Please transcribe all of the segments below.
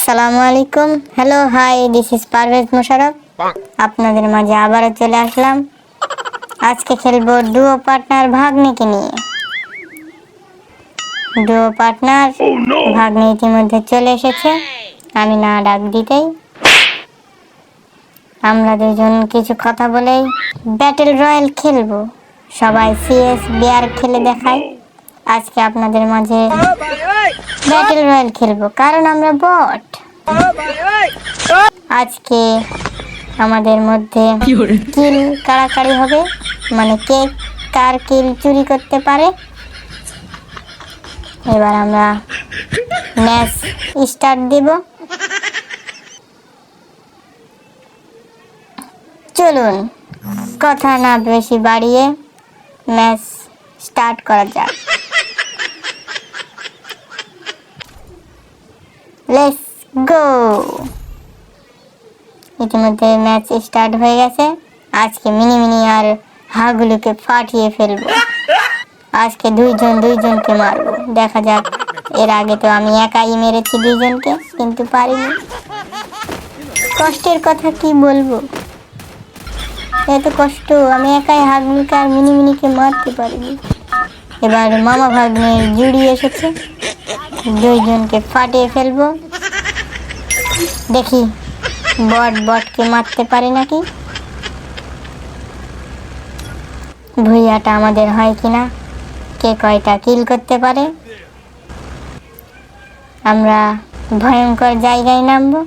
আসসালামু আলাইকুম। Hello, hi, this is Parvez Mosharraf. আপনাদের মাঝে আবারও চলে আসলাম। আজকে খেলবো ডুও পার্টনার ভাগ্নিকে নিয়ে। ডুও পার্টনার ভাগ্নি ইতিমধ্যে চলে এসেছে। আমি না ডাক দিতেই আমরা দুজন কিছু কথা বলেই ব্যাটেল রয়্যাল খেলবো। সবাই সিএস বিআর খেলে দেখায়। আজকে আপনাদের মাঝে ব্যাটেল রয়্যাল খেলবো, কারণ আমরা বট। আজকে আমাদের মধ্যে কিল কাড়াকাড়ি হবে, মানে কে কার কিল চুরি করতে পারে। এবার আমরা ম্যাচ স্টার্ট দিব। চলুন কথা না বেশি বাড়িয়ে ম্যাচ স্টার্ট করা যাক। Let's go. ইতিমধ্যে ম্যাচ স্টার্ট হয়ে গেছে। আজকে মিনি আর হাগুলুকে ফাটিয়ে ফেলবো। আজকে দুইজনকে মারবো, দেখা যাক। এর আগে তো আমি একাই মেরেছি দুইজনকে, কিন্তু পারিনি। কষ্টের কথা কি বলবো, এত কষ্ট। আমি একাই হাগুলুকে আর মিনিকে মারতে পারিনি। এবার মামা ভাগ্নে জুড়ি এসেছে, দুইজনকে ফাটিয়ে ফেলবো। দেখি বটকে মারতে পারে নাকি। ভুইয়াটা আমাদের হয় কিনা, কে কয়টা কিল করতে পারে। আমরা ভয়ঙ্কর জায়গায় নামবো,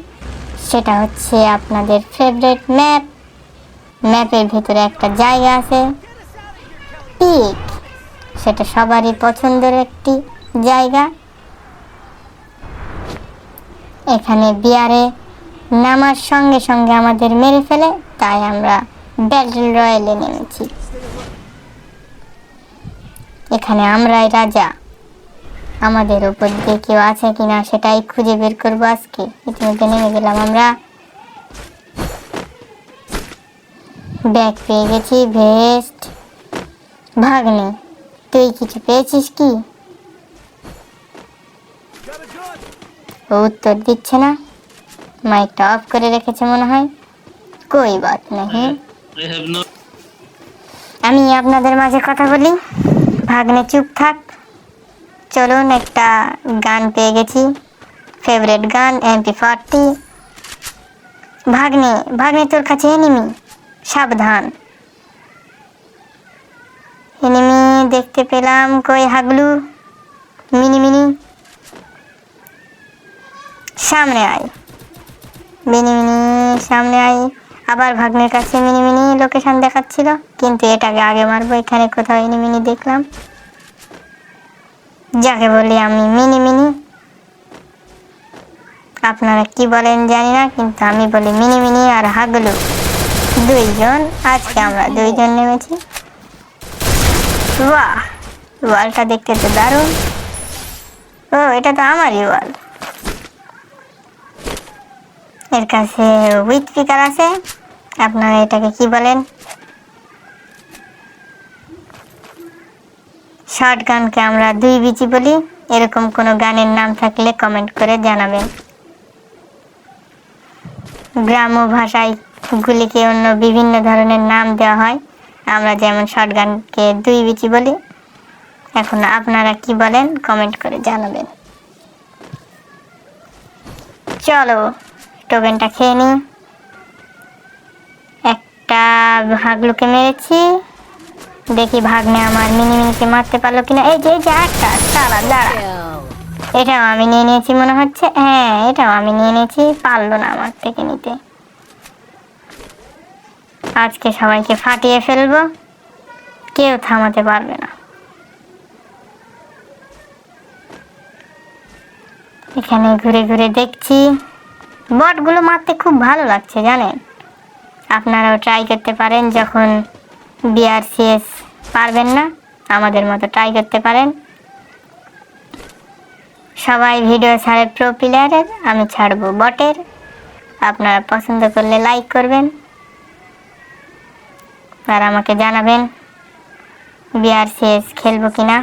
সেটা হচ্ছে আপনাদের ফেভারিট ম্যাপের ভিতরে একটা জায়গা আছে, পিক। সেটা সবারই পছন্দের একটি জায়গা। এখানে বিয়ারে নামার সঙ্গে সঙ্গে আমাদের মেরে ফেলে, তাই আমরা ব্যাটল রয়্যালে নেমেছি। এখানে আমরাই রাজা। আমাদের উপর দিয়ে কেউ আছে কিনা সেটাই খুঁজে বের করবো আজকে। ইতিমধ্যে নেমে গেলাম আমরা। ব্যাগ পেয়ে গেছি, ভেস্ট। ভাগ্নে, তুই কিছু পেয়েছিস কি? ও উত্তর দিচ্ছে না, মাইকটা অফ করে রেখেছে মনে হয়। কই বাত নেই, আমি আপনাদের মাঝে কথা বলি, ভাগ্নে চুপ থাক। চলুন, একটা গান পেয়ে গেছি, ফেভারিট গান MP40। ভাগ্নে তোর কাছে এনিমি, সাবধান। এনিমি দেখতে পেলাম, কই হাগলু, মিনি সামনে আয়, মিনি সামনে আয়। আবার ভাগ্নের কাছে মিনি লোকেশন দেখাচ্ছিল, কিন্তু এটাকে আগে মারবো। এখানে কোথাও এনিমি দেখলাম, যাকে বলি আমি মিনি। আপনারা কি বলেন জানি না, কিন্তু আমি বলি মিনি আর হাগলু দুইজন। আজকে আমরা দুইজন নেমেছি। বাহ, ওয়ালটা দেখতে তো দারুণ। ও, এটা তো আমারই ওয়াল। এর কাছে উইথ পিকার আছে, আপনারা এটাকে কি বলেন? শর্ট গানকে আমরা 2 বিচি বলি। এরকম কোনো গানের নাম থাকলে কমেন্ট করে জানাবেন। গ্রাম্য ভাষায় গুলিকে অন্য বিভিন্ন ধরনের নাম দেওয়া হয়। আমরা যেমন শর্ট গানকে 2 বিচি বলি। এখন আপনারা কি বলেন কমেন্ট করে জানাবেন। চলো টোকেনটা খেয়ে নি। একটা হাগলুকে মেরেছি, দেখি ভাগ্নে আমার মিনিকে মারতে পারলো কিনা। এই যে একটা দাঁড়া, এটাও আমি নিয়ে নিয়েছি মনে হচ্ছে। হ্যাঁ, এটাও আমি নিয়ে নিয়েছি, পারলো না আমার থেকে নিতে। আজকে সবাইকে ফাটিয়ে ফেলবো, কেউ থামাতে পারবে না। এখানে ঘুরে ঘুরে দেখছি, বটগুলো মারতে খুব ভালো লাগছে জানেন। আপনারাও ট্রাই করতে পারেন, যখন BRCS পারবেন না, আমাদের মতো ট্রাই করতে পারেন। সবাই ভিডিও ছাড়ে প্রো প্লেয়ারের, আমি ছাড়বো বটের। আপনারা পছন্দ করলে লাইক করবেন আর আমাকে জানাবেন BRCS খেলবো কিনা।